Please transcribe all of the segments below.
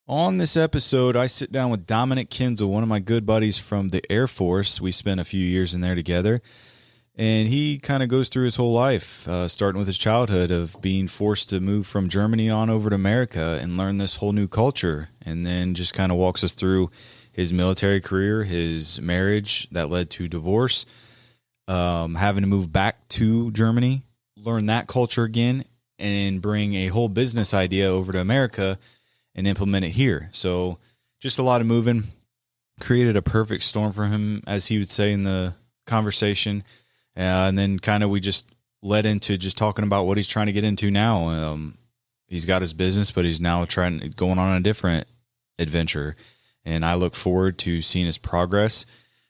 On this episode, I sit down with Dominik Kienzl, one of my good buddies from the Air Force. We spent a few years in there together, and he kind of goes through his whole life, starting with his childhood of being forced to move from Germany on over to America and learn this whole new culture, and then just kind of walks us through his military career, his marriage that led to divorce, having to move back to Germany, learn that culture again, and bring a whole business idea over to America and implement it here. So just a lot of moving, created a perfect storm for him, as he would say in the conversation. And then kind of we just led into just talking about what he's trying to get into now. He's got his business, but he's now going on a different adventure. And I look forward to seeing his progress.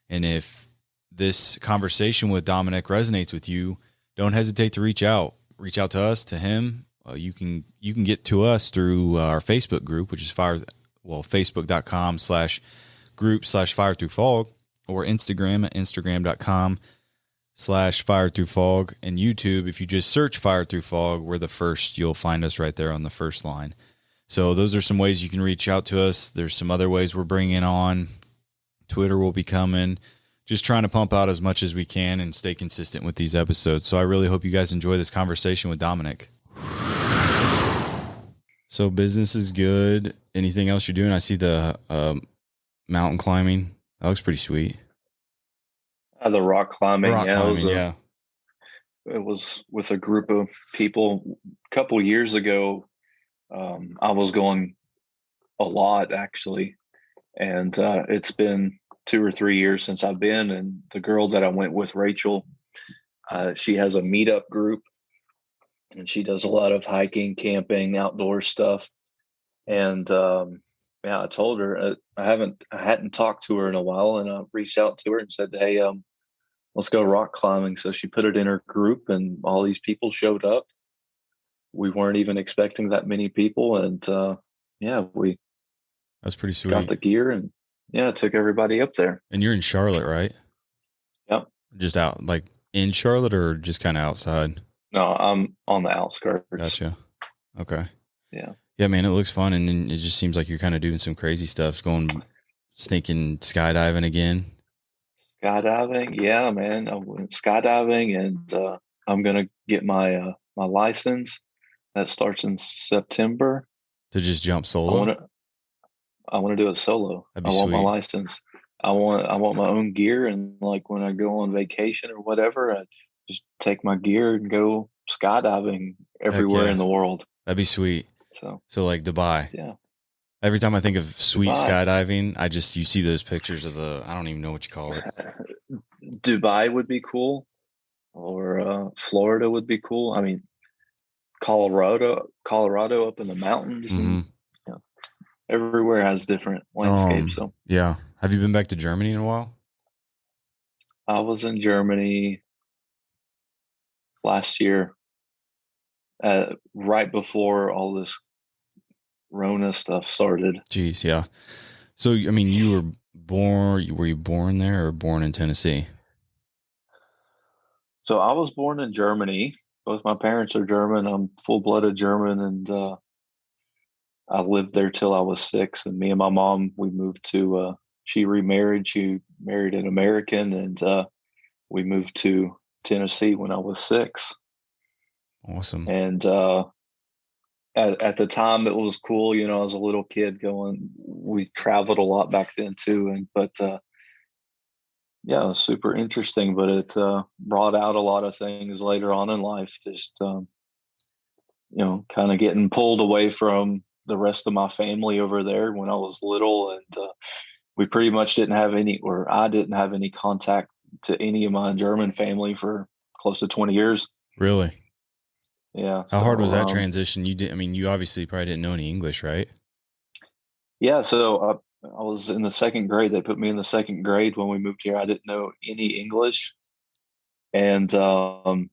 And if this conversation with Dominik resonates with you, don't hesitate to reach out. Reach out to us, to him. You can get to us through our Facebook group, which is facebook.com/group/fire through fog, or Instagram at instagram.com/fire through fog, and YouTube. If you just search Fire Through Fog, we're the first. You'll find us right there on the first line. So those are some ways you can reach out to us. There's some other ways we're bringing on. Twitter will be coming. Just trying to pump out as much as we can and stay consistent with these episodes. So I really hope you guys enjoy this conversation with Dominik. So business is good. Anything else you're doing? I see the mountain climbing. That looks pretty sweet. The rock climbing. Yeah. It was with a group of people a couple years ago. I was going a lot, actually. And it's been 2 or 3 years since I've been. And the girl that I went with, Rachel, she has a meetup group. And she does a lot of hiking, camping, outdoor stuff. And I told her I hadn't talked to her in a while, and I reached out to her and said, "Hey, let's go rock climbing." So she put it in her group, and all these people showed up. We weren't even expecting that many people, and we that's pretty sweet. Got the gear, and took everybody up there. And you're in Charlotte, right? Yep. Just out, like in Charlotte, or just kind of outside? No, I'm on the outskirts. Gotcha. Okay. Yeah. Yeah, man, it looks fun, and it just seems like you're kind of doing some crazy stuff, sneaking skydiving again. Skydiving, yeah, man. I went skydiving, and I'm gonna get my my license. That starts in September. To just jump solo. I want to do it solo. I want my license. I want my own gear, and like when I go on vacation or whatever, I just take my gear and go skydiving everywhere in the world. That'd be sweet. So like Dubai. Yeah. Every time I think of sweet skydiving, you see those pictures of I don't even know what you call it. Dubai would be cool, or Florida would be cool. I mean, Colorado up in the mountains. Mm-hmm. And, everywhere has different landscapes. So yeah. Have you been back to Germany in a while? I was in Germany last year, right before all this Rona stuff started. Jeez, yeah. So, I mean, were you born there or born in Tennessee? So I was born in Germany. Both my parents are German. I'm full-blooded German, and I lived there till I was 6. And me and my mom, we moved to, she remarried. She married an American, and we moved to Tennessee when I was 6. Awesome. And at the time, it was cool. I was a little kid going. We traveled a lot back then too, but it was super interesting. But it brought out a lot of things later on in life. Just kind of getting pulled away from the rest of my family over there when I was little, and we pretty much didn't have any, or I didn't have any contact to any of my German family for close to 20 years. Really? Yeah. How hard was that transition? You obviously probably didn't know any English, right? Yeah. So I was in the 2nd grade. They put me in the 2nd grade when we moved here. I didn't know any English. And that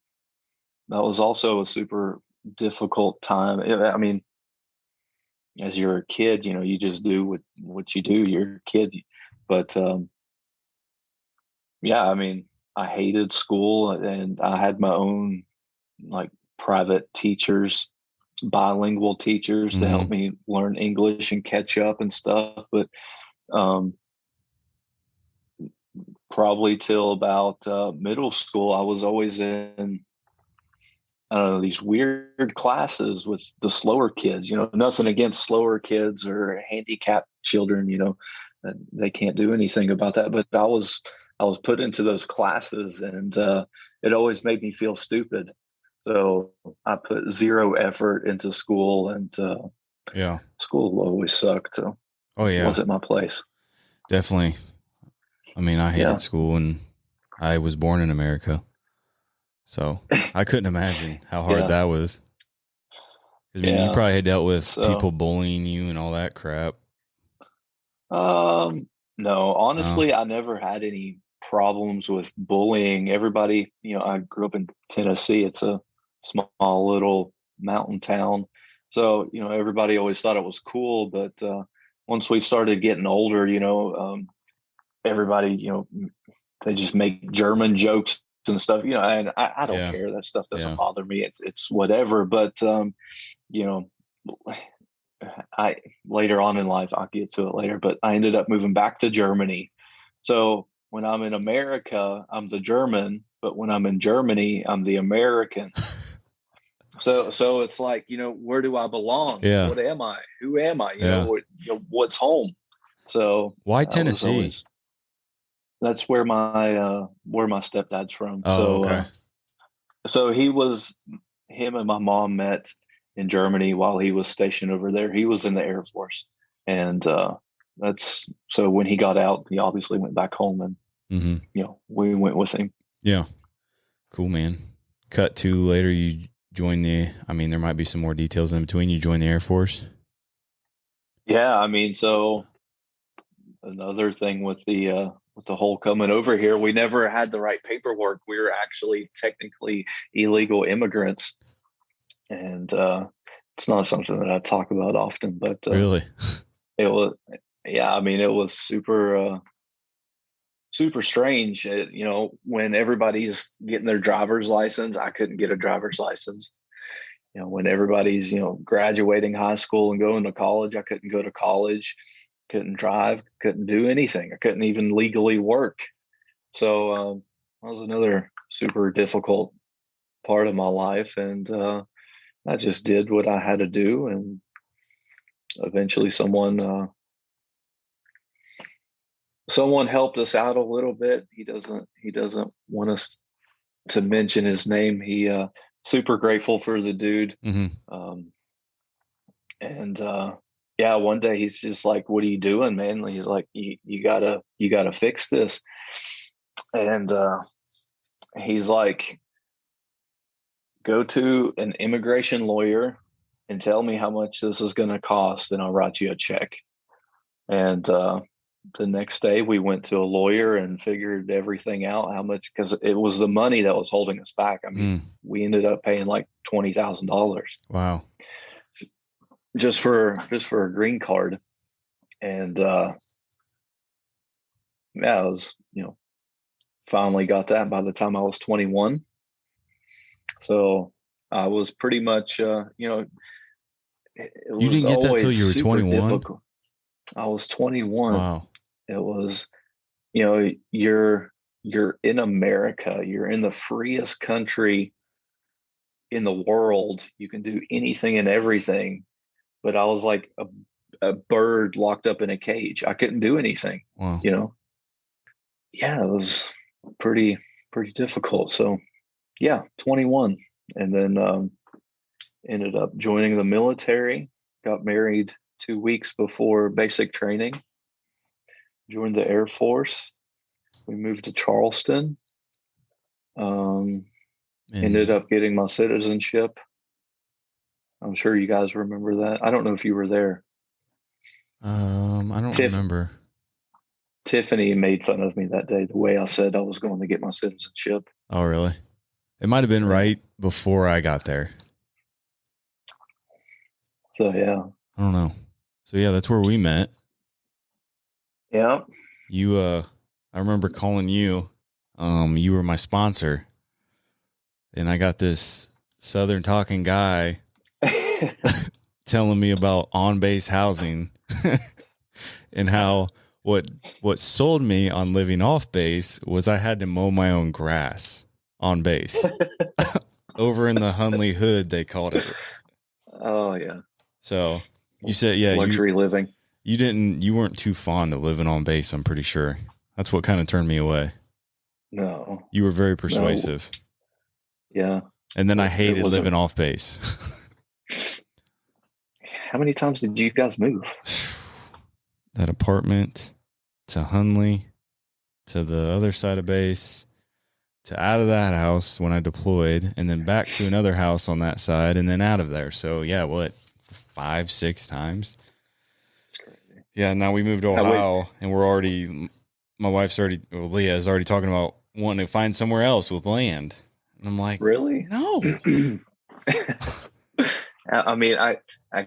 was also a super difficult time. I mean, as you're a kid, you just do what you do. You're a kid. But I mean, I hated school, and I had my own like private teachers bilingual teachers to Mm-hmm. help me learn English and catch up and stuff. But um, probably till about middle school, I was always in, I don't know, these weird classes with the slower kids. Nothing against slower kids or handicapped children. They can't do anything about that. But I was put into those classes, and it always made me feel stupid. So I put zero effort into school, and Yeah. school always sucked. So Oh yeah, wasn't my place. definitely. I mean, I hated Yeah, school, and I was born in America, so I couldn't imagine how hard yeah, that was. I mean, you yeah. probably had dealt with people So bullying you and all that crap. no, No. honestly, I never had any problems with bullying. Everybody, I grew up in Tennessee. It's a small little mountain town. So, everybody always thought it was cool. But once we started getting older, everybody, they just make German jokes and stuff, and I don't Yeah. care. That stuff doesn't Yeah. bother me. It's whatever. But, you know, I later on in life, I'll get to it later, but I ended up moving back to Germany. So when I'm in America, I'm the German, but when I'm in Germany, I'm the American. So it's like, where do I belong? Yeah. What am I? Who am I? Yeah. What's home? So Why that was Tennessee? always that's where my stepdad's from. Oh, So okay. so him and my mom met in Germany while he was stationed over there. He was in the Air Force, and that's so when he got out, he obviously went back home, and Mm-hmm. we went with him. Yeah. Cool, man. Cut to later, you join the. I mean, there might be some more details in between. You join the Air Force. Yeah, I mean, so another thing with the whole coming over here, we never had the right paperwork. We were actually technically illegal immigrants, and it's not something that I talk about often, but Really? it was, yeah, I mean, it was super strange. When everybody's getting their driver's license, I couldn't get a driver's license. When everybody's, graduating high school and going to college, I couldn't go to college, couldn't drive, couldn't do anything. I couldn't even legally work. So that was another super difficult part of my life. And I just did what I had to do. And eventually someone helped us out a little bit. He doesn't want us to mention his name. He super grateful for the dude. Mm-hmm. Um, and yeah, one day he's just like, "What are you doing, man?" He's like, "You gotta fix this." And he's like, "Go to an immigration lawyer and tell me how much this is going to cost, and I'll write you a check." And the next day we went to a lawyer and figured everything out, how much, because it was the money that was holding us back. I mean, Mm. we ended up paying like $20,000 Wow. just for a green card. And yeah, I was, finally got that by the time I was 21. So I was pretty much, it You was didn't get that till always you were super 21? difficult. I was 21. Wow. It was, you're in America, you're in the freest country in the world. You can do anything and everything. But I was like a bird locked up in a cage. I couldn't do anything, Wow. you know? Yeah, it was pretty difficult. So yeah, 21. And then ended up joining the military, got married 2 weeks before basic training, joined the Air Force. We moved to Charleston. Um, Ended And up getting my citizenship. I'm sure you guys remember that. I don't know if you were there. I don't Tiff remember. Tiffany made fun of me that day, the way I said I was going to get my citizenship. Oh, really? It might have been Yeah. right before I got there. So yeah. I don't know. So yeah, that's where we met. Yeah. You I remember calling you. You were my sponsor. And I got this Southern talking guy telling me about on-base housing and how what sold me on living off base was I had to mow my own grass on base. Over in the Hunley Hood, they called it. Oh yeah. So you said, yeah, Luxury living. you weren't too fond of living on base, I'm pretty sure. That's what kind of turned me away. No. You were very No. persuasive. Yeah. And then I It hated wasn't. living off base. How many times did you guys move? That apartment to Hunley, to the other side of base, to out of that house when I deployed, and then back to another house on that side, and then out of there. So yeah, what, 5, 6 times? It's crazy. Yeah, now we moved to Ohio, and my wife's already, well, Leah is already talking about wanting to find somewhere else with land. And I'm like, really? no. I mean, I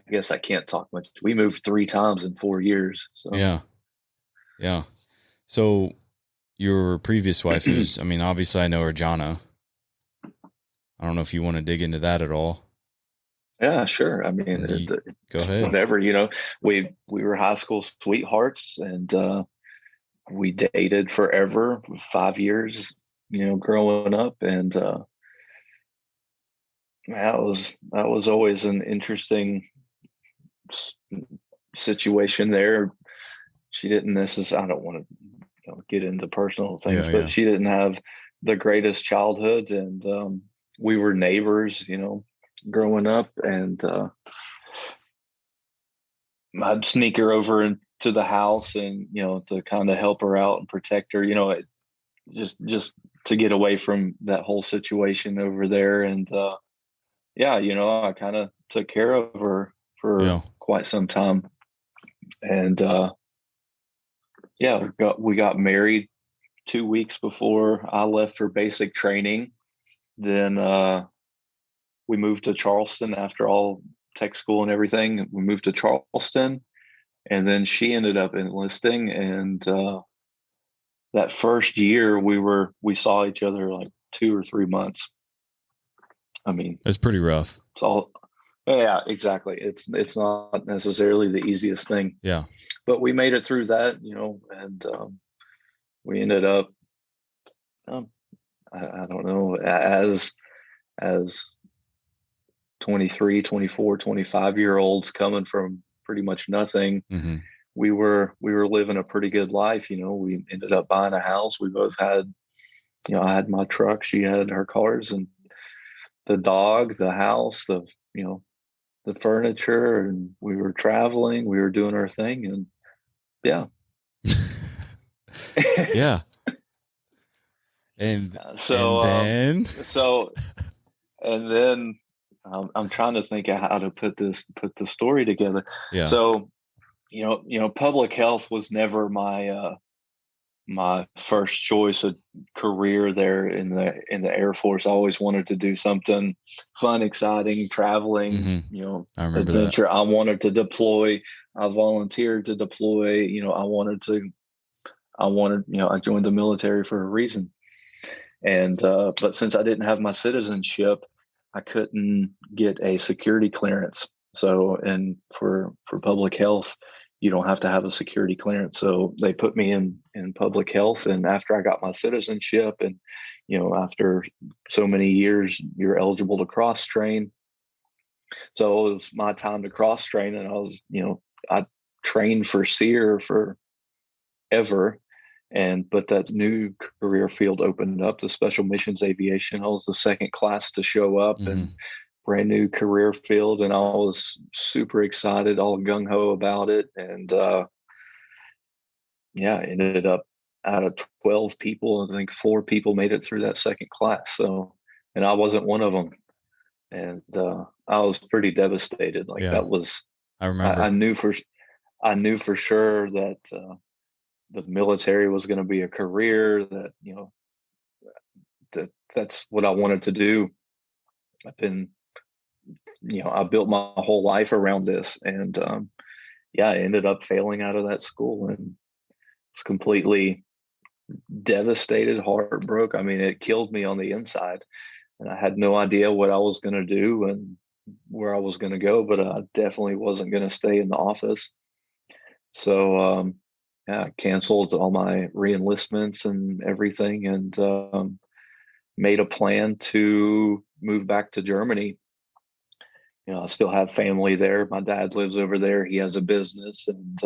guess I can't talk much. We moved 3 times in 4 years. So Yeah. Yeah. So your previous wife was, I mean, obviously I know her, Jana. I don't know if you want to dig into that at all. yeah, sure. I mean, Go ahead. whatever, we were high school sweethearts, and we dated forever, 5 years, growing up, and that was always an interesting situation there. She didn't necessarily. I don't want to get into personal things, but she didn't have the greatest childhood, and we were neighbors, growing up, and I'd sneak her over into the house, and to kind of help her out and protect her, just to get away from that whole situation over there, and yeah, I kind of took care of her for quite some time, and yeah, we got married 2 weeks before I left for basic training. Then we moved to Charleston after all tech school and everything. We moved to Charleston, and then she ended up enlisting. And that first year, we saw each other like 2 or 3 months. I mean, it's pretty rough. It's all, yeah, exactly. It's not necessarily the easiest thing. Yeah, but we made it through that, and we ended up. I don't know, as 23, 24, 25-year-olds coming from pretty much nothing. Mm-hmm. We were living a pretty good life. We ended up buying a house. We both had, I had my truck, she had her cars, and the dog, the house, the furniture, and we were traveling, we were doing our thing, and yeah. Yeah. And then I'm trying to think of how to put the story together. Yeah. So, public health was never my first choice of career there in the Air Force. I always wanted to do something fun, exciting, traveling, Mm-hmm. I remember adventure. That. I wanted to deploy. I volunteered to deploy. I joined the military for a reason. And but since I didn't have my citizenship, I couldn't get a security clearance. So, and for public health, you don't have to have a security clearance. So they put me in public health. And after I got my citizenship, and after so many years, you're eligible to cross train. So it was my time to cross train, and I trained for SEER forever. But that new career field opened up, the special missions aviation. I was the second class to show up, Mm-hmm. and brand new career field. And I was super excited, all gung ho about it. And yeah, ended up out of 12 people, I think 4 people made it through that second class. So, and I wasn't one of them. And I was pretty devastated. Like that was, I remember. I knew for sure that the military was going to be a career, that that's what I wanted to do. I've been, I built my whole life around this, and yeah, I ended up failing out of that school, and was completely devastated, heartbroken. I mean, it killed me on the inside, and I had no idea what I was going to do. And where I was going to go, but I definitely wasn't going to stay in the office. So yeah, I canceled all my reenlistments and everything, and made a plan to move back to Germany. I still have family there. My dad lives over there. He has a business, and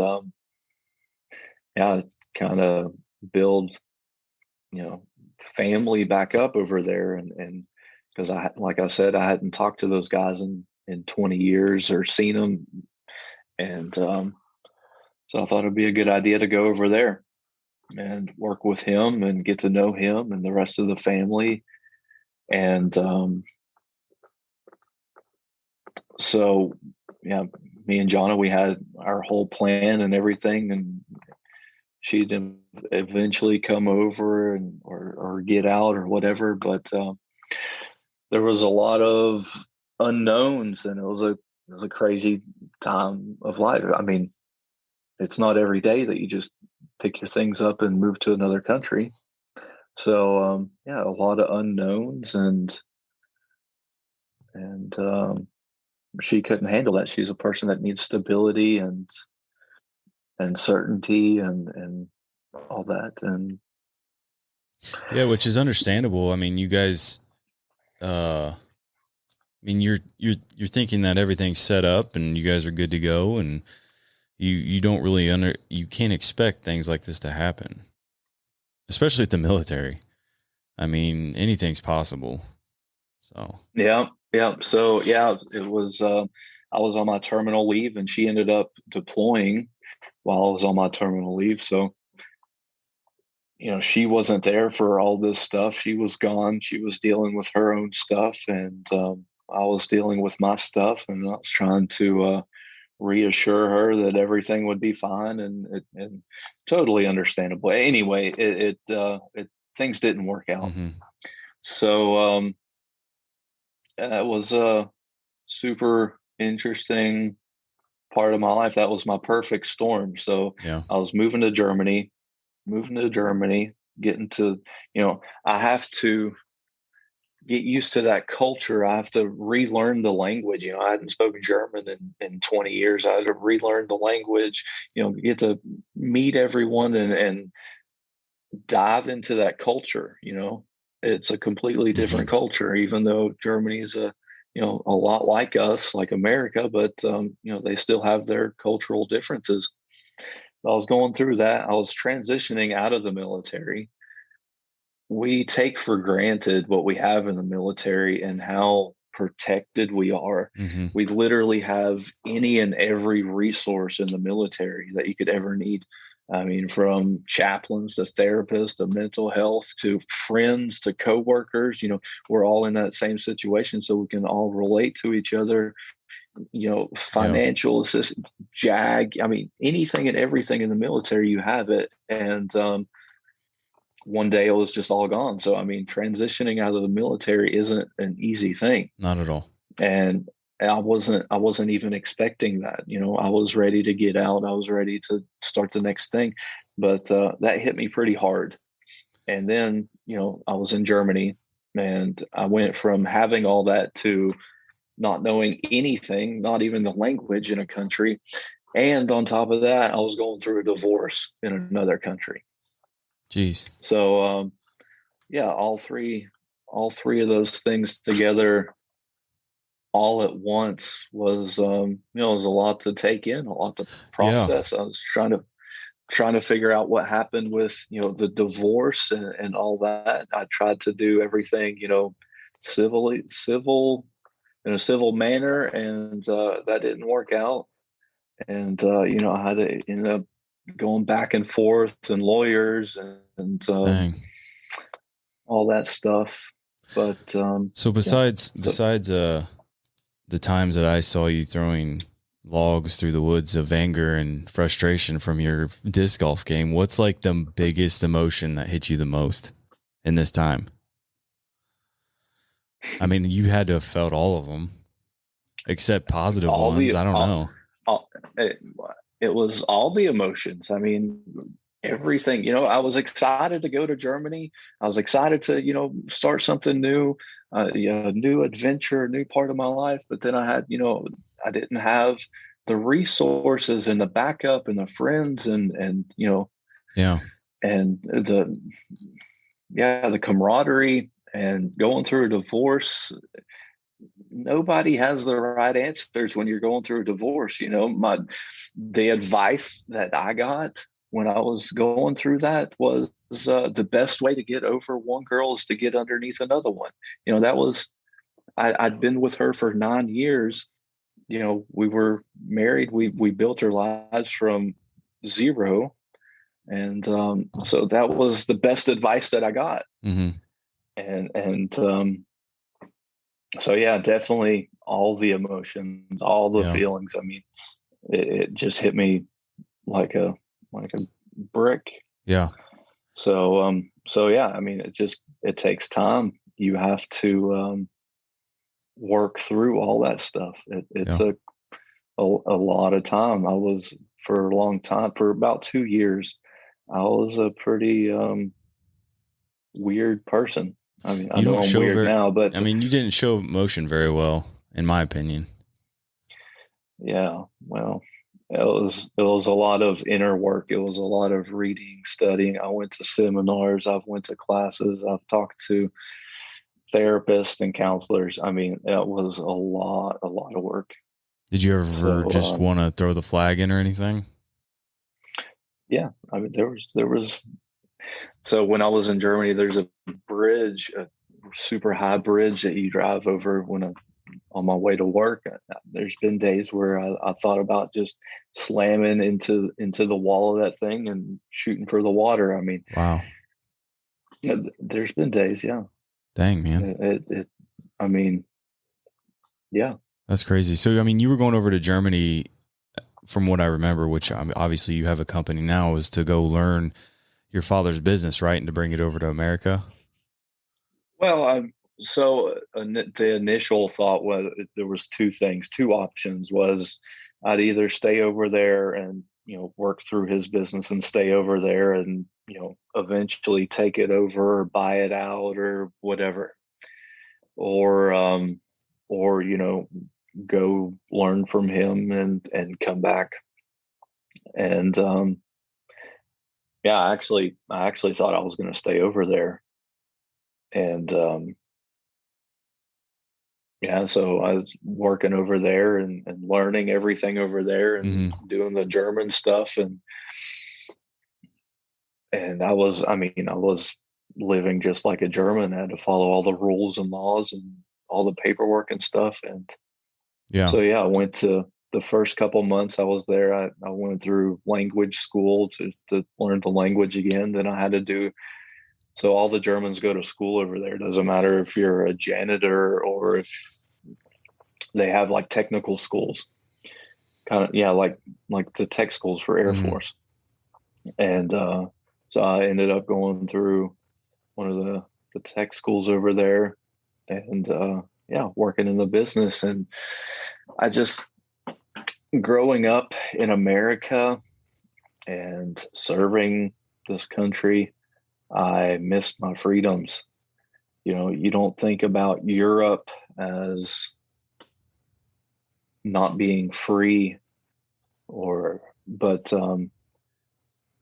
yeah, kind of build, family back up over there. And because like I said, I hadn't talked to those guys in 20 years or seen them. And so I thought it'd be a good idea to go over there and work with him and get to know him and the rest of the family. And so, yeah, me and Jonna, we had our whole plan and everything, and she'd eventually come over and or get out or whatever. But there was a lot of unknowns, and it was a crazy time of life. I mean, it's not every day that you just pick your things up and move to another country. So yeah, a lot of unknowns, and she couldn't handle that. She's a person that needs stability and certainty and all that. And Yeah, which is understandable. I mean, you guys, I mean, you're thinking that everything's set up and you guys are good to go, and you don't really you can't expect things like this to happen, especially at the military. I mean, anything's possible. So yeah, yeah. So yeah, it was. I was on my terminal leave, and she ended up deploying while I was on my terminal leave. So she wasn't there for all this stuff. She was gone. She was dealing with her own stuff, and I was dealing with my stuff, and I was trying to reassure her that everything would be fine, and totally understandable. Anyway, it things didn't work out. mm-hmm. So that was a super interesting part of my life. That was my perfect storm. So Yeah. I was moving to Germany, getting to, I have to get used to that culture. I have to relearn the language. I hadn't spoken German in 20 years. I had to relearn the language, get to meet everyone and dive into that culture. It's a completely different Mm-hmm. culture, even though Germany is a lot like us, like America, but they still have their cultural differences. I was going through that. I was transitioning out of the military. We take for granted what we have in the military and how protected we are. Mm-hmm. We literally have any and every resource in the military that you could ever need. I mean, from chaplains to therapists to mental health to friends to coworkers, we're all in that same situation, so we can all relate to each other. Yeah. Financial assistance, JAG. I mean, anything and everything in the military, you have it. And one day it was just all gone. So, I mean, transitioning out of the military isn't an easy thing. Not at all. And I wasn't even expecting that. I was ready to get out. I was ready to start the next thing, but that hit me pretty hard. And then, I was in Germany, and I went from having all that to not knowing anything, not even the language in a country. And on top of that, I was going through a divorce in another country. Jeez. So, yeah, all three of those things together all at once was, was a lot to take in, a lot to process. Yeah. I was trying to figure out what happened with, the divorce and all that. I tried to do everything, civil in a civil manner, and that didn't work out. And I had to end up going back and forth and lawyers and Dang. all that stuff. But So besides the times that I saw you throwing logs through the woods of anger and frustration from your disc golf game, what's like the biggest emotion that hit you the most in this time? I mean, you had to have felt all of them, except positive all ones. the I don't know. all, it was all the emotions. I mean, everything. I was excited to go to Germany. I was excited to, start something new, a new adventure, a new part of my life. But then I didn't have the resources and the backup and the friends and Yeah. and the camaraderie and going through a divorce. Nobody has the right answers when you're going through a divorce. The advice that I got when I was going through that was the best way to get over one girl is to get underneath another one. That was I'd been with her for 9 years. We were married. We built our lives from zero, and so that was the best advice that I got. Mm-hmm. And so yeah, definitely all the emotions, all the Yeah. feelings. I mean, it just hit me like a brick. Yeah. So yeah, I mean, it takes time. You have to work through all that stuff. It Yeah. took a lot of time. I was for a long time, for about 2 years, I was a pretty weird person. I mean, I You know don't I'm show weird very, now, but I mean, you didn't show emotion very well, in my opinion. yeah, well, it was a lot of inner work. It was a lot of reading, studying. I went to seminars, I've went to classes, I've talked to therapists and counselors. I mean, it was a lot of work. Did you ever So just want to throw the flag in or anything? yeah, I mean, there was so when I was in Germany, there's a bridge, a super high bridge that you drive over on my way to work. There's been days where I thought about just slamming into the wall of that thing and shooting for the water. I mean, Wow. there's been days, yeah. Dang, man. I mean, yeah. That's crazy. So, I mean, you were going over to Germany, from what I remember, which obviously you have a company now, is to go learn your father's business, right? And to bring it over to America. Well, the initial thought was there was two options. Was I'd either stay over there and work through his business and stay over there and eventually take it over or buy it out or whatever, or go learn from him and come back. And yeah, I actually thought I was going to stay over there, and yeah, so I was working over there and learning everything over there and Mm-hmm. doing the German stuff, and I was living just like a German. I had to follow all the rules and laws and all the paperwork and stuff. And Yeah. so yeah, I went to the first couple months I was there. I went through language school to learn the language again. Then I had to do so all the Germans go to school over there. Doesn't matter if you're a janitor or if they have like technical schools, kind of, yeah, like the tech schools for Air Mm-hmm. Force. And so I ended up going through one of the tech schools over there, and yeah, working in the business. And I just growing up in America and serving this country, I missed my freedoms. You don't think about Europe as not being free, but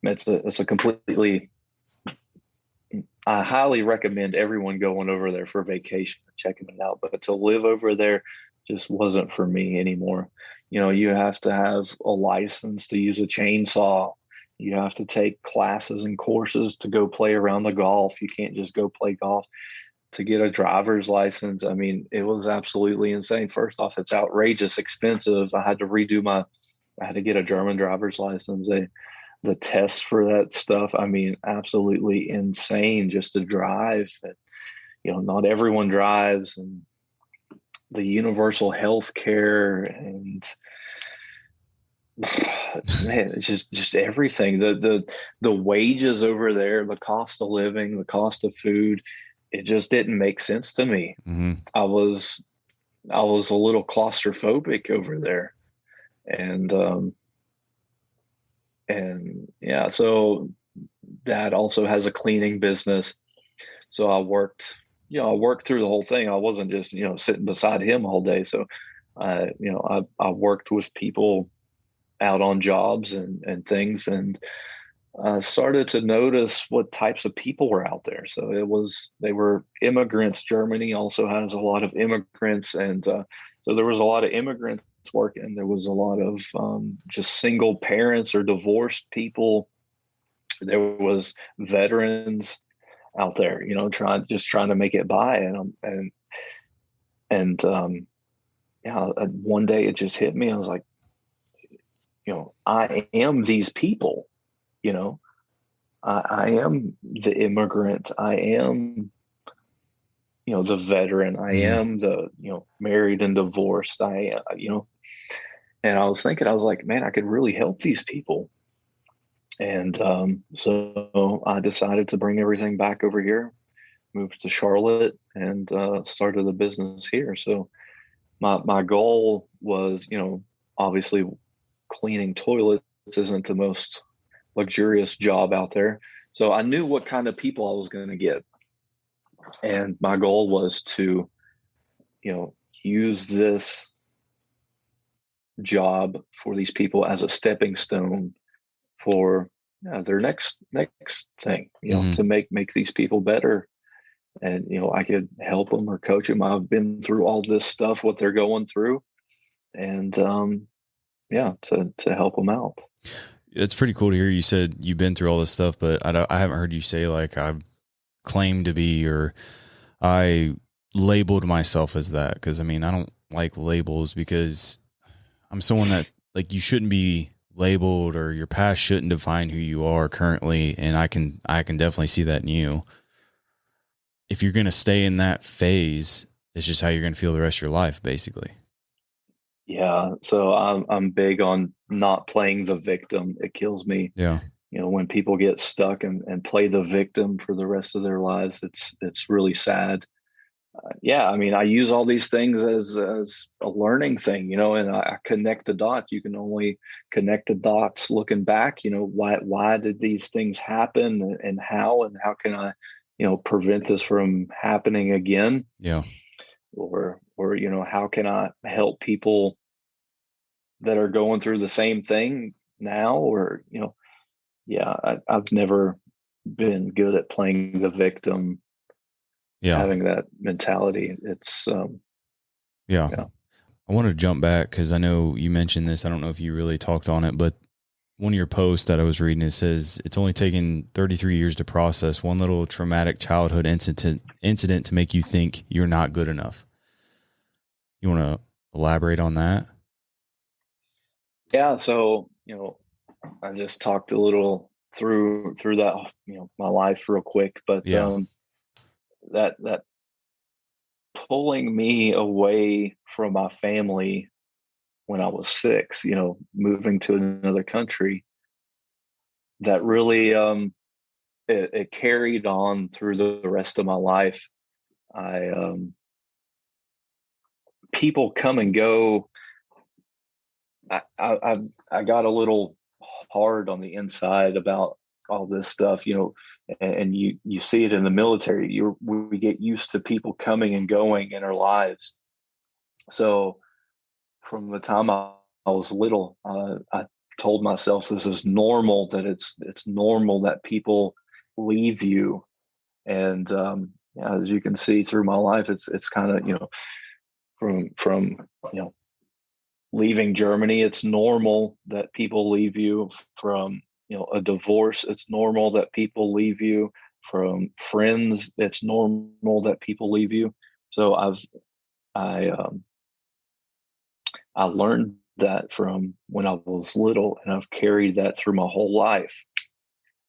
it's a completely. I highly recommend everyone going over there for vacation and checking it out. But to live over there just wasn't for me anymore. You have to have a license to use a chainsaw. You have to take classes and courses to go play around the golf. You can't just go play golf. To get a driver's license, I mean, it was absolutely insane. First off, it's outrageous expensive. I had to get a German driver's license. The tests for that stuff, I mean, absolutely insane just to drive. And, not everyone drives, and the universal health care and man, it's just everything. The wages over there, the cost of living, the cost of food, it just didn't make sense to me. Mm-hmm. I was a little claustrophobic over there. And yeah, so dad also has a cleaning business. So I worked through the whole thing. I wasn't just, sitting beside him all day. So, I worked with people out on jobs and things, and started to notice what types of people were out there. So they were immigrants. Germany also has a lot of immigrants. And so there was a lot of immigrants working. There was a lot of just single parents or divorced people. There was veterans out there, trying to make it by. And yeah, one day it just hit me. I was like, I am these people, you know, I am the immigrant. I am, the veteran. I Mm. am the, married and divorced. And I was thinking, I was like, man, I could really help these people. And so I decided to bring everything back over here, moved to Charlotte, and started the business here. So my goal was, obviously cleaning toilets isn't the most luxurious job out there. So I knew what kind of people I was going to get. And my goal was to, use this job for these people as a stepping stone for their next thing, Hmm. to make these people better. And, I could help them or coach them. I've been through all this stuff, what they're going through. And, yeah, to help them out. It's pretty cool to hear you said you've been through all this stuff, but I haven't heard you say like I claim to be or I labeled myself as that. Because I mean, I don't like labels because I'm someone that like you shouldn't be labeled or your past shouldn't define who you are currently. And I can definitely see that in you. If you're going to stay in that phase, it's just how you're going to feel the rest of your life, basically. Yeah. So I'm big on not playing the victim. It kills me, Yeah. when people get stuck and play the victim for the rest of their lives. It's really sad. Yeah, I mean, I use all these things as a learning thing, and I connect the dots. You can only connect the dots looking back. Why did these things happen, and how can I, prevent this from happening again, Yeah. or how can I help people that are going through the same thing now, or yeah, I've never been good at playing the victim, Yeah. having that mentality. It's Yeah. yeah. I wanted to jump back because I know you mentioned this. I don't know if you really talked on it, but one of your posts that I was reading, it says it's only taken 33 years to process one little traumatic childhood incident to make you think you're not good enough. You want to elaborate on that? Yeah, so I just talked a little through that, my life real quick, but Yeah. that pulling me away from my family when I was 6, moving to another country, that really it carried on through the rest of my life. I People come and go. I got a little hard on the inside about all this stuff, and you see it in the military. We get used to people coming and going in our lives. So from the time I was little, I told myself this is normal. That it's normal that people leave you, and yeah, as you can see through my life, it's kind of from you know leaving Germany, it's normal that people leave you. From a divorce, it's normal that people leave you. From friends, it's normal that people leave you. So I I learned that from when I was little, and I've carried that through my whole life.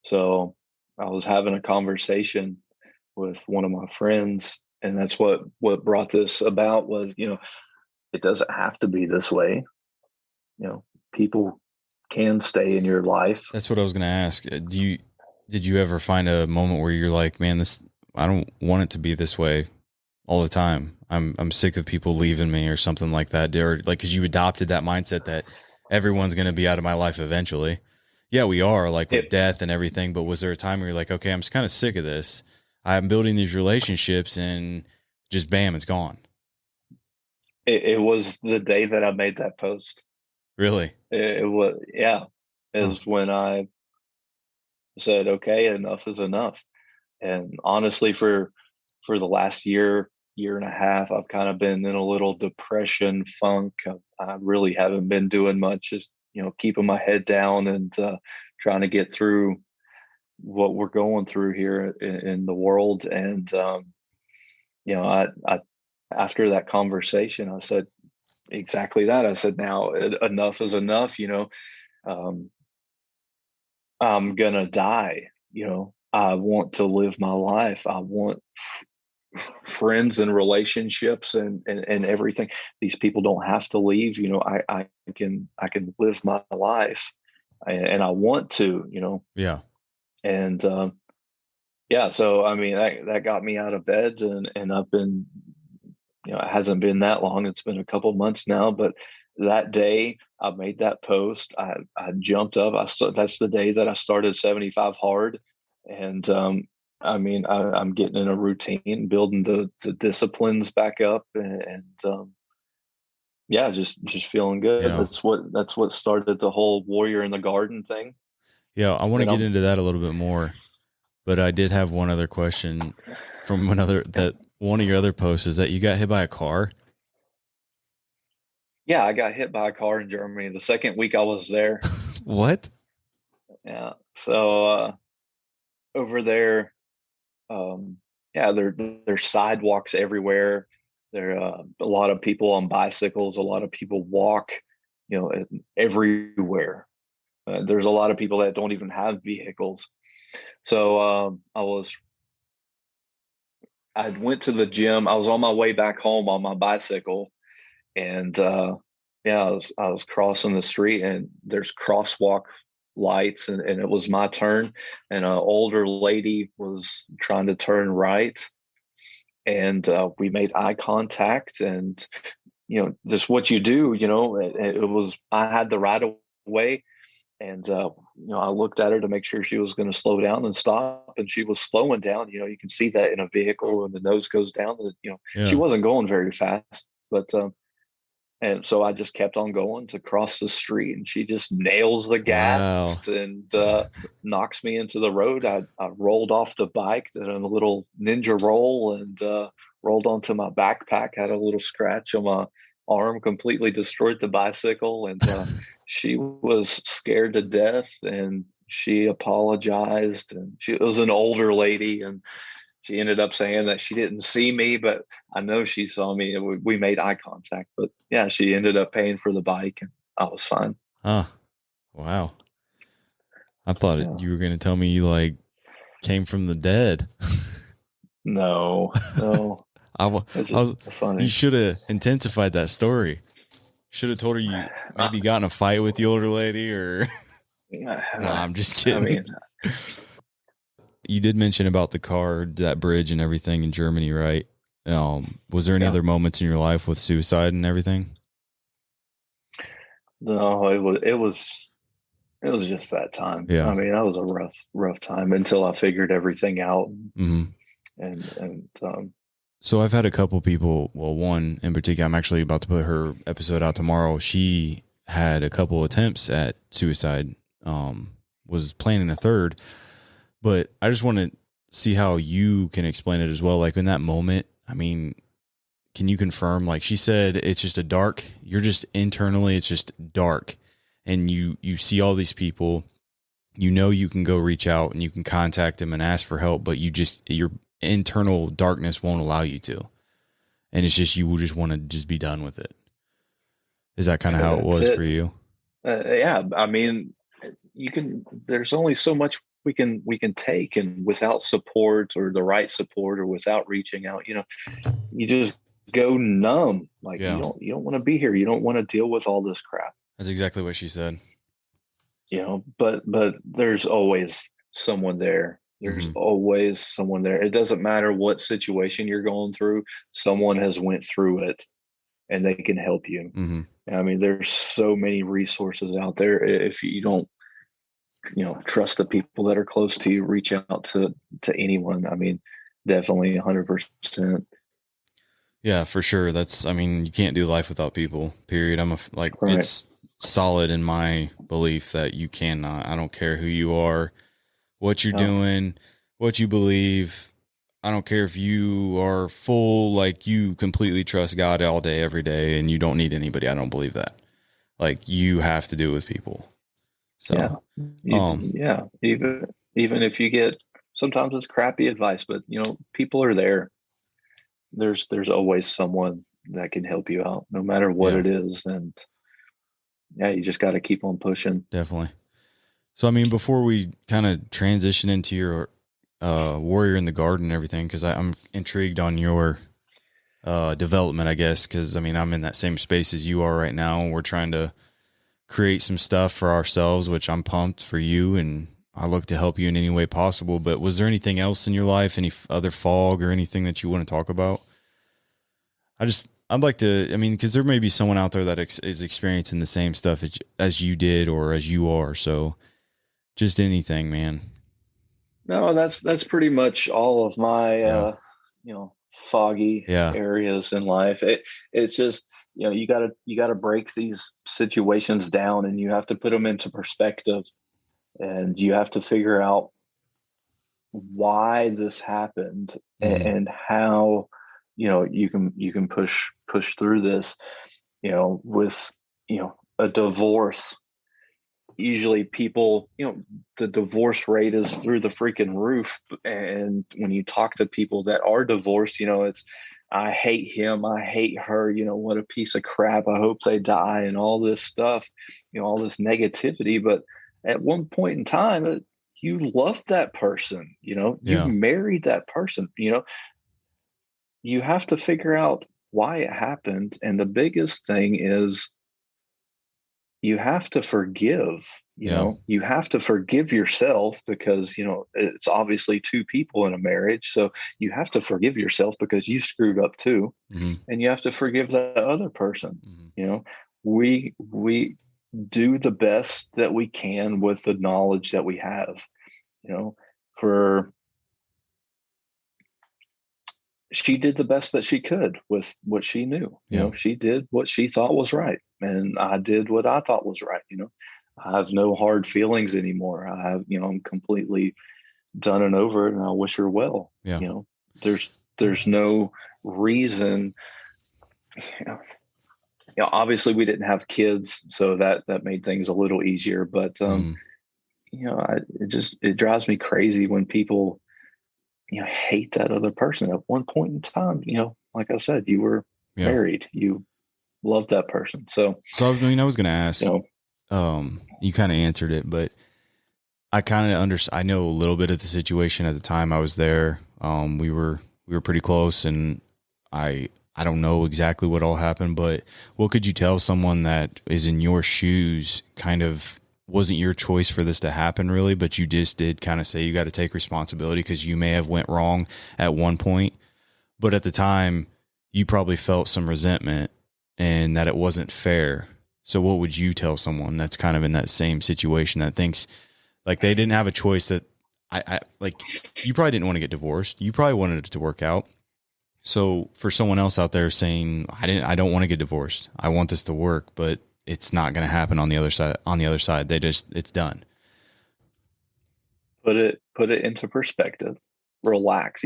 So I was having a conversation with one of my friends, and that's what brought this about. Was it doesn't have to be this way. People can stay in your life. That's what I was going to ask. Did you ever find a moment where you're like, man, I don't want it to be this way all the time. I'm sick of people leaving me or something like that. Or like, cause you adopted that mindset that everyone's going to be out of my life eventually. Yeah, we are, like with It, death and everything. But was there a time where you're like, okay, I'm just kind of sick of this. I'm building these relationships and just bam, it's gone. it was the day that I made that post. Really? It was, yeah, Huh. is when I said, okay, enough is enough. And honestly, for the last year and a half, I've kind of been in a little depression funk. I really haven't been doing much, just keeping my head down and trying to get through what we're going through here in the world. And I after that conversation, I said exactly that. I said, now enough is enough. Um, I'm gonna die. I want to live my life. I want friends and relationships and everything. These people don't have to leave. I can live my life, and I want to. Yeah. And yeah. So I mean, that got me out of bed, and I've been. It hasn't been that long. It's been a couple months now, but that day I made that post. I jumped up. That's the day that I started 75 hard, and I mean I'm getting in a routine, building the disciplines back up, and yeah, just feeling good. Yeah. That's what started the whole warrior in the garden thing. Yeah. I want to That get I'm into that a little bit more, but I did have one other question from that one of your other posts is that you got hit by a car. Yeah, I got hit by a car in Germany the second week I was there. What? Yeah, so over there. Um, yeah, there's sidewalks everywhere. There a lot of people on bicycles. A lot of people walk. Everywhere. There's a lot of people that don't even have vehicles. So I went to the gym. I was on my way back home on my bicycle, and yeah, I was crossing the street, and there's crosswalk lights, and it was my turn, and an older lady was trying to turn right, and we made eye contact, and this what you do. It was I had the right of way, and I looked at her to make sure she was going to slow down and stop, and she was slowing down. You can see that in a vehicle when the nose goes down. That she Yeah. wasn't going very fast, but and so I just kept on going to cross the street, and she just nails the gas Wow. and knocks me into the road. I rolled off the bike, did a little ninja roll, and rolled onto my backpack. Had a little scratch on my arm, completely destroyed the bicycle, and she was scared to death. And she apologized, and it was an older lady, and she ended up saying that she didn't see me, but I know she saw me, and we made eye contact. But yeah, she ended up paying for the bike, and I was fine. Huh. Wow. I thought Yeah. you were going to tell me you like came from the dead. No, no, I, wa- it's I just was, you funny. should have intensified that story. Should have told her you maybe got in a fight with the older lady or nah, I'm just I kidding. mean, You did mention about the car, that bridge and everything in Germany, right? Was there any yeah, other moments in your life with suicide and everything? no, it was just that time. Yeah. I mean, that was a rough time until I figured everything out, Hmm. and So I've had a couple people, well, one in particular, I'm actually about to put her episode out tomorrow. She had a couple attempts at suicide, was planning a third, but I just want to see how you can explain it as well. Like in that moment, I mean, can you confirm, like she said, it's just you're just internally, it's just dark and you see all these people, you can go reach out and you can contact them and ask for help, but your internal darkness won't allow you to. And it's just, you will just want to just be done with it. Is that kind of how it that's was it. for you? Yeah, I mean, there's only so much we can take, and without support or the right support or without reaching out, you just go numb. Like you Yeah. don't you don't want to be here. You don't want to deal with all this crap. That's exactly what she said. But there's always someone there. There's Hmm. always someone there. It doesn't matter what situation you're going through. Someone has went through it, and they can help you. Hmm. I mean, there's so many resources out there. If you don't trust the people that are close to you, reach out to anyone. I mean, definitely 100%. Yeah, for sure. I mean, you can't do life without people, period. Right. It's solid in my belief that you cannot. I don't care who you are, what you're No. doing, what you believe. I don't care if you are full, like you completely trust God all day, every day, and you don't need anybody. I don't believe that. Like you have to do it with people. Yeah. So, um, Yeah. Even if you get, sometimes it's crappy advice, but people are there. There's always someone that can help you out, no matter what yeah, it is. And yeah, you just got to keep on pushing. definitely. So, I mean, before we kind of transition into your warrior in the garden and everything, because I'm intrigued on your development, I guess, because I mean, I'm in that same space as you are right now. We're trying to create some stuff for ourselves, which I'm pumped for you, and I look to help you in any way possible. But was there anything else in your life, any other fog or anything that you want to talk about? I'd like to, I mean, because there may be someone out there that is experiencing the same stuff as you did or as you are. So just anything, man. No, that's pretty much all of my Yeah. foggy Yeah. areas in life. It's just, you gotta break these situations down, and you have to put them into perspective, and you have to figure out why this happened, Mm-hmm. and how you can push through this. With a divorce, usually people, the divorce rate is through the freaking roof. And when you talk to people that are divorced, it's, I hate him, I hate her, what a piece of crap, I hope they die, and all this stuff, all this negativity. But at one point in time, you loved that person, you Yeah. married that person, you have to figure out why it happened. And the biggest thing is, you have to forgive. Yeah. You have to forgive yourself, because it's obviously two people in a marriage, so you have to forgive yourself because you screwed up too. Mm-hmm. And you have to forgive the other person. Mm-hmm. We do the best that we can with the knowledge that we have. For She did the best that she could with what she knew. Yeah. She did what she thought was right, and I did what I thought was right. I have no hard feelings anymore. I'm completely done and over it, and I wish her well. Yeah. There's no reason. You know, Obviously we didn't have kids, so that made things a little easier. But Mm-hmm. it drives me crazy when people hate that other person. At one point in time, like I said, you were Yeah. married, you loved that person. So, So, I mean, I was going to ask, you know, you kind of answered it, but I kind of I know a little bit of the situation at the time I was there. We were pretty close, and I don't know exactly what all happened, but what could you tell someone that is in your shoes? Kind of wasn't your choice for this to happen, really, but you just did kind of say you got to take responsibility because you may have went wrong at one point, but at the time you probably felt some resentment and that it wasn't fair. So, what would you tell someone that's kind of in that same situation that thinks like they didn't have a choice, that I like you probably didn't want to get divorced. You probably wanted it to work out. So for someone else out there saying, I don't want to get divorced. I want this to work, but it's not going to happen on the other side. On the other side, it's done. put it into perspective, relax.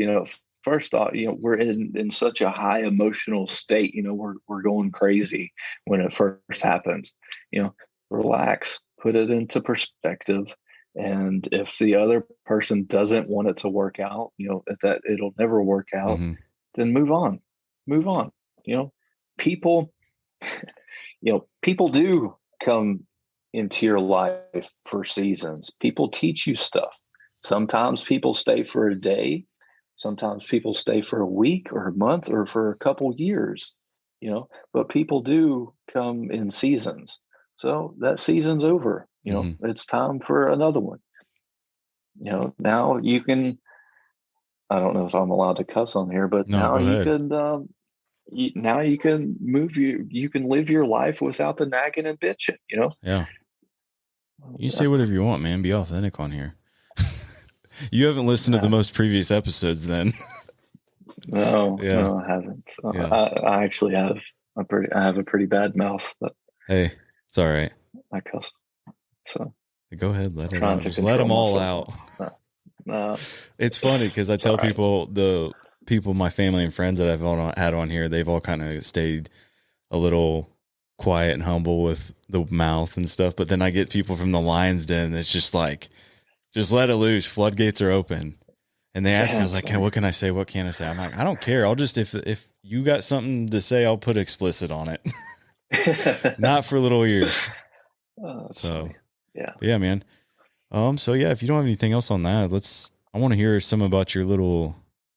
First off, we're in such a high emotional state. We're going crazy when it first happens. Relax, put it into perspective. And if the other person doesn't want it to work out, that it'll never work out, Mm-hmm. then move on. You know, people, people do come into your life for seasons. People teach you stuff. Sometimes people stay for a day. Sometimes people stay for a week or a month or for a couple years, but people do come in seasons. So that season's over. Mm-hmm. It's time for another one. Now you can, I don't know if I'm allowed to cuss on here, but No, now go you ahead. can, now you can you can live your life without the nagging and bitching. Yeah. You say whatever you want, man. Be authentic on here. You haven't listened to the most previous episodes then. No, Yeah. no, I haven't. Yeah. I actually have I have a pretty bad mouth, but Hey, it's all right. I cuss. So Go ahead, let it trying out. to Just let control them all myself. out. No, no, It's funny because I it's all tell right. people, the people, my family and friends that I've had on here, they've all kind of stayed a little quiet and humble with the mouth and stuff. But then I get people from the Lion's Den that's just like, just let it loose. Floodgates are open. And they ask me, I was like, what can I say? What can I say? I'm like, I don't care. I'll just, if you got something to say, I'll put explicit on it. Not for little ears. So funny. Yeah, man. So yeah, if you don't have anything else on that, I want to hear some about your little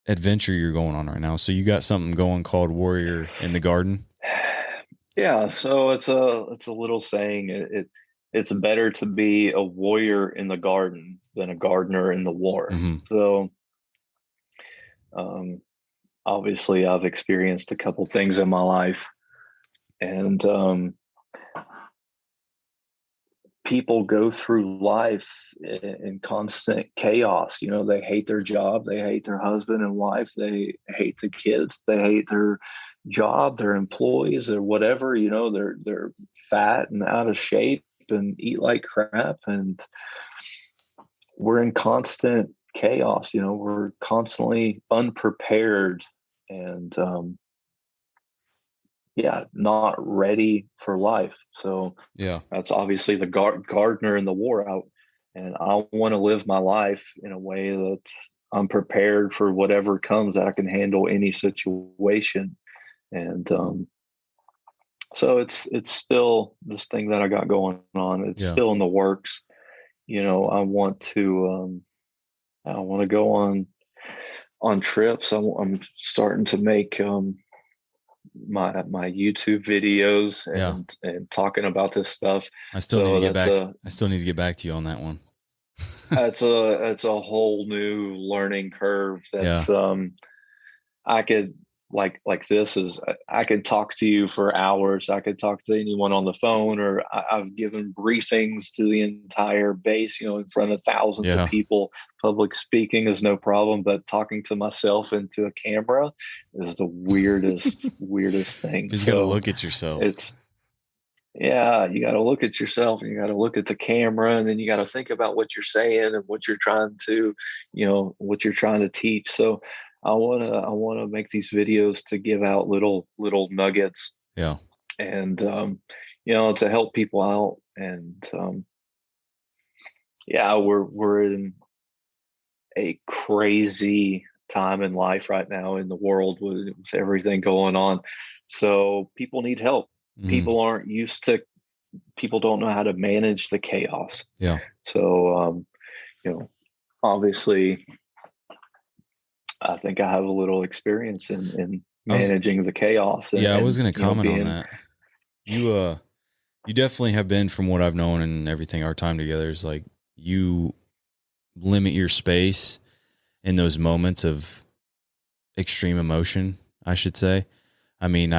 adventure you're going on right now. So you got something going called Warrior in the Garden. Yeah, so it's a little saying. It's better to be a warrior in the garden than a gardener in the war. Mm-hmm. So, um, obviously, I've experienced a couple things in my life, and people go through life in constant chaos. You know, they hate their job, they hate their husband and wife, they hate the kids, they hate their job, their employees, or whatever. You know, they're fat and out of shape and eat like crap, and we're in constant chaos. You know, we're constantly unprepared and yeah, not ready for life. So Yeah. that's obviously the gardener in the war out. And I want to live my life in a way that I'm prepared for whatever comes, that I can handle any situation. And so it's still this thing that I got going on. It's still in the works. You know, I want to go on trips. I'm starting to make my YouTube videos and talking about this stuff. I still need to get back. I still need to get back to you on that one. It's a whole new learning curve. That's I could like this is I could talk to you for hours. I could talk to anyone on the phone, or I've given briefings to the entire base, you know, in front of thousands of people. Public speaking is no problem, but talking to myself into a camera is the weirdest thing. Because you got to look at yourself. You got to look at yourself, and you got to look at the camera, and then you got to think about what you're saying and what you're trying to, you know, what you're trying to teach. So I want to make these videos to give out little nuggets. Yeah. And you know, to help people out. And we're in a crazy time in life right now in the world with everything going on. So people need help. People aren't used to, people don't know how to manage the chaos. Yeah. So, you know, obviously I think I have a little experience in managing the chaos. I was going to comment on that. You definitely have been, from what I've known and everything, our time together, is like you limit your space in those moments of extreme emotion, I should say. I mean,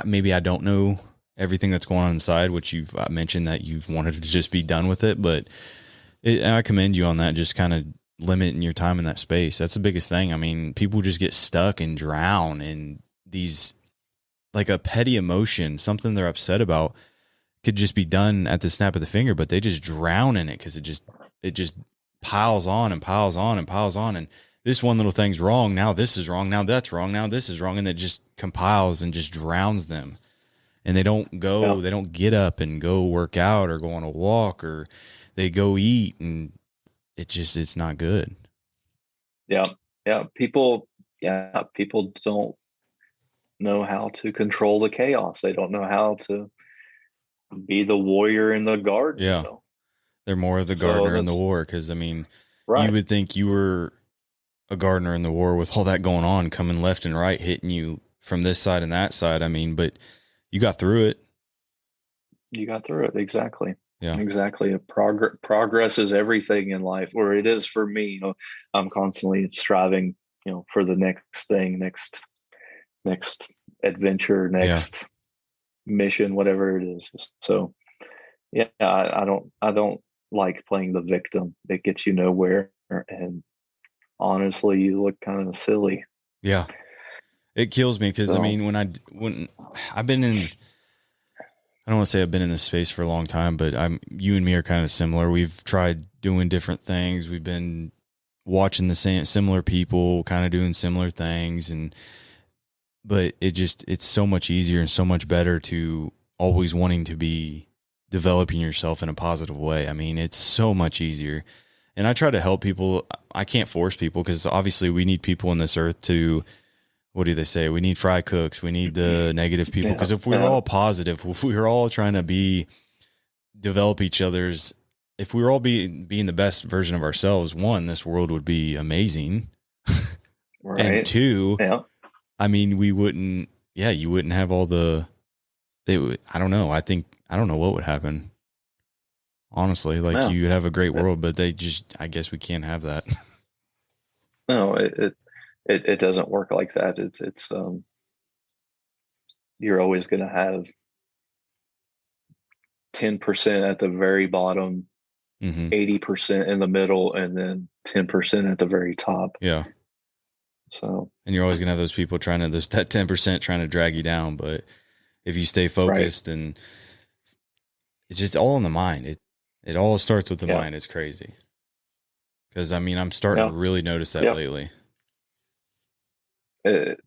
maybe I don't know everything that's going on inside, which you've mentioned that you've wanted to just be done with it, but I commend you on that. Just kind of limiting your time in that space. That's the biggest thing. I mean, people just get stuck and drown in these, like a petty emotion, something they're upset about could just be done at the snap of the finger, but they just drown in it because it just piles on and piles on and piles on. And this one little thing's wrong. Now this is wrong. Now that's wrong. Now this is wrong. And it just compiles and just drowns them. And they don't get up and go work out or go on a walk, or they go eat, and it's not good. Yeah. People don't know how to control the chaos. They don't know how to be the warrior in the garden. Yeah. You know? They're more of the gardener in the war. Cause I mean, you would think you were a gardener in the war with all that going on, coming left and right, hitting you from this side and that side. I mean, but you got through it. Exactly. Yeah, exactly. Progress is everything in life, or it is for me. You know, I'm constantly striving, you know, for the next thing, next adventure, next mission, whatever it is. So yeah, I don't like playing the victim. It gets you nowhere, and honestly, you look kind of silly. Yeah. It kills me because I So mean, when I've been in, I don't want to say I've been in this space for a long time, but you and me are kind of similar. We've tried doing different things. We've been watching the same similar people, kind of doing similar things, but it's so much easier and so much better to always wanting to be developing yourself in a positive way. I mean, it's so much easier. And I try to help people. I can't force people because obviously we need people on this earth to, what do they say? We need fry cooks. We need the negative people. yeah, Because if we were all positive, if we were all trying to develop each other's, if we were all being the best version of ourselves, one, this world would be amazing. And right. two, Yeah, I mean, we wouldn't, yeah, you wouldn't have all I don't know. I don't know what would happen. Honestly, like yeah. you'd have a great It, world, but I guess we can't have that. no, it doesn't work like that. It's you're always going to have 10% at the very bottom, hmm 80% in the middle, and then 10% at the very top. Yeah. So, And you're always going to have those people there's that 10% trying to drag you down. But if you stay right. focused, and it's just all in the mind, it all starts with the Yeah. mind. It's crazy. Cause I mean, I'm starting Yeah. to really notice that Yeah. lately. It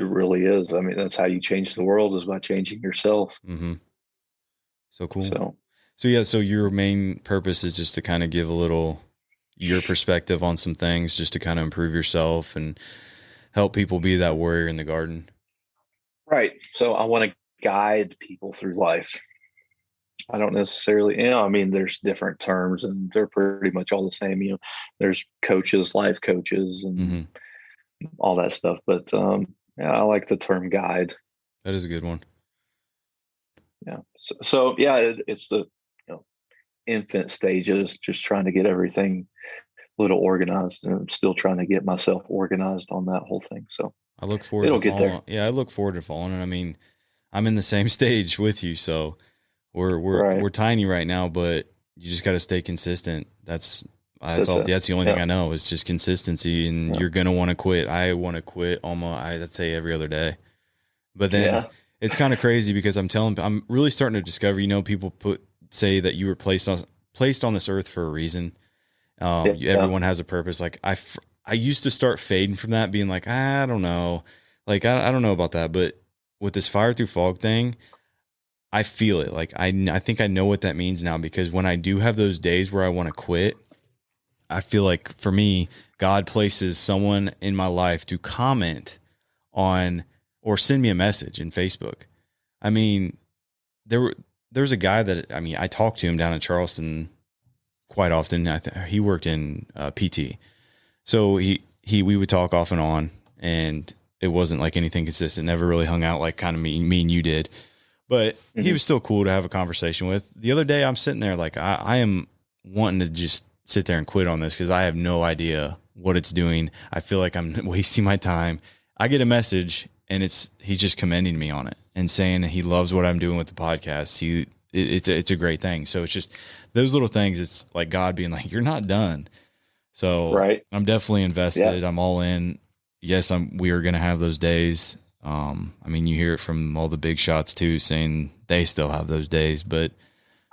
really is. I mean, that's how you change the world, is by changing yourself. hmm So cool. So, So yeah, so your main purpose is just to kind of give a little your perspective on some things, just to kind of improve yourself and help people be that warrior in the garden. right. So I want to guide people through life. I don't necessarily, I mean, there's different terms and they're pretty much all the same. There's coaches, life coaches, and hmm all that stuff. But yeah, I like the term guide. That is a good one. Yeah. So yeah, it's the infant stages, just trying to get everything a little organized, and I'm still trying to get myself organized on that whole thing. So I look forward to it'll get following. there. Yeah, I look forward to following. And I mean, I'm in the same stage with you, so Right. we're tiny right now, but you just got to stay consistent. That's That's all. it. That's the only thing Yeah. I know is just consistency, and Yeah. you're gonna want to quit. I want to quit almost. I'd say every other day, but then Yeah. it's kind of crazy because I'm really starting to discover. People say that you were placed on this earth for a reason. Yeah. Everyone has a purpose. Like I used to start fading from that, being like, I don't know, like I don't know about that. But with this fire through fog thing, I feel it. Like I think I know what that means now, because when I do have those days where I want to quit, I feel like for me, God places someone in my life to comment on or send me a message in Facebook. I mean, there's a guy that I talked to him down in Charleston quite often. He worked in PT, so we would talk off and on, and it wasn't like anything consistent. Never really hung out like kind of me and you did, but he Hmm. was still cool to have a conversation with. The other day, I'm sitting there like I am wanting to just sit there and quit on this because I have no idea what it's doing. I feel like I'm wasting my time. I get a message and he's just commending me on it and saying he loves what I'm doing with the podcast. It's a great thing. So it's just those little things. It's like God being like, you're not done. So Right. I'm definitely Yeah. invested. I'm all in. Yes, we are going to have those days. I mean, you hear it from all the big shots too, saying they still have those days, but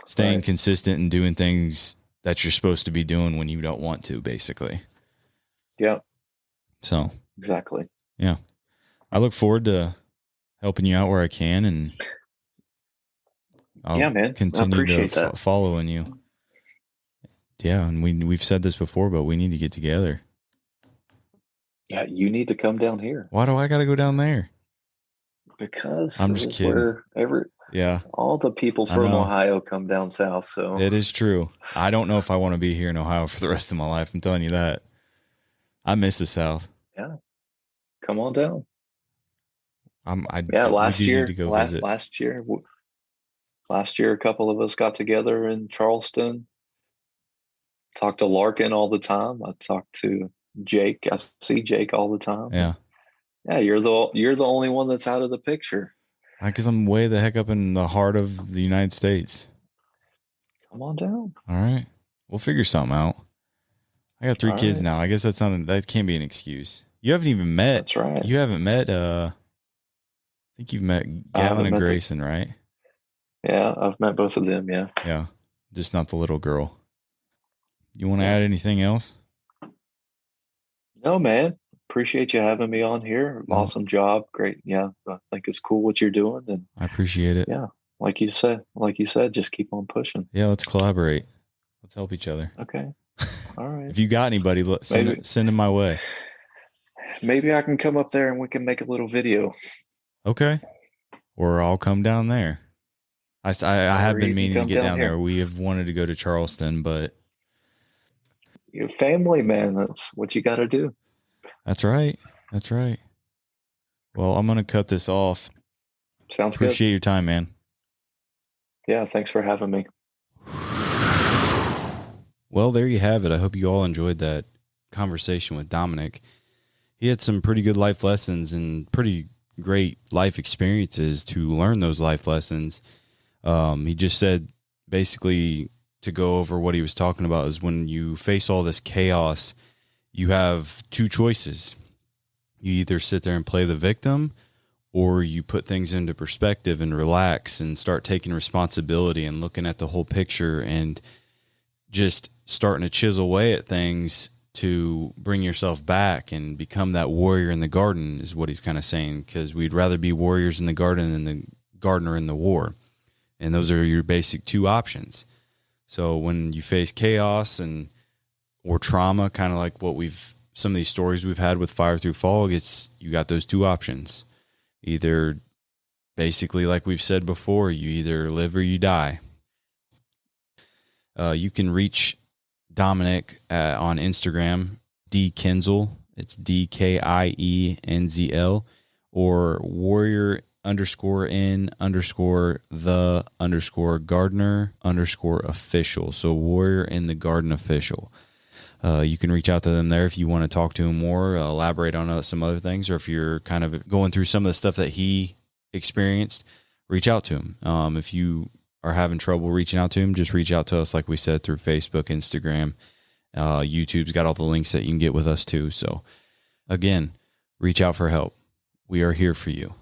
staying Right. consistent and doing things that you're supposed to be doing when you don't want to, basically. Yeah. So Exactly. yeah, I look forward to helping you out where I can, and Yeah, I'll man. I continue to appreciate that. following you. Yeah, and we've said this before, but we need to get together. Yeah, you need to come down here, Why do I got to go down there? because I'm this just is kidding. where Yeah, all the people I from know. Ohio come down south. So It is true. I don't know if I want to be here in Ohio for the rest of my life. I'm telling you that. I miss the South. yeah, come on down. Yeah, We do need to go visit. last year, a couple of us got together in Charleston. Talked to Larkin all the time. I talked to Jake. I see Jake all the time. Yeah. Yeah, you're the only one that's out of the picture. Because I'm way the heck up in the heart of the United States. Come on down. All right. We'll figure something out. I got 3 All kids right. now. I guess that can't be an excuse. You haven't even met. That's right. You haven't met. I think you've met I Gallon haven't and met Grayson, right? yeah, I've met both of them. Yeah. Yeah, just not the little girl. You want to Yeah. add anything else? No, man. Appreciate you having me on here. No, Awesome job. Great. Yeah. I think it's cool what you're doing. And I appreciate it. yeah, like you said, just keep on pushing. Yeah, let's collaborate. Let's help each other. Okay. All right. If you got anybody, send them my way. Maybe I can come up there and we can make a little video. Okay. Or I'll come down there. I have Or been you can meaning to come get down down here. there. We have wanted to go to Charleston, but You're family, man. That's what you got to do. that's right. That's right. Well, I'm going to cut this off. Sounds Appreciate your time, man. good. Yeah. Thanks for having me. Well, there you have it. I hope you all enjoyed that conversation with Dominik. He had some pretty good life lessons and pretty great life experiences to learn those life lessons. He just said basically to go over what he was talking about is when you face all this chaos, you have 2 choices. You either sit there and play the victim, or you put things into perspective and relax and start taking responsibility and looking at the whole picture and just starting to chisel away at things to bring yourself back and become that warrior in the garden is what he's kind of saying, because we'd rather be warriors in the garden than the gardener in the war. And those are your basic 2 options. So when you face chaos or trauma, kind of like some of these stories we've had with Fire Through Fog, you got those 2 options. Either basically, like we've said before, you either live or you die. You can reach Dominik on Instagram, Kienzl. It's DKIENZL, or warrior_in_the_gardener_official. So Warrior in the Garden Official. You can reach out to them there if you want to talk to him more, elaborate on some other things, or if you're kind of going through some of the stuff that he experienced, reach out to him. If you are having trouble reaching out to him, just reach out to us, like we said, through Facebook, Instagram. YouTube's got all the links that you can get with us too. So again, reach out for help. We are here for you.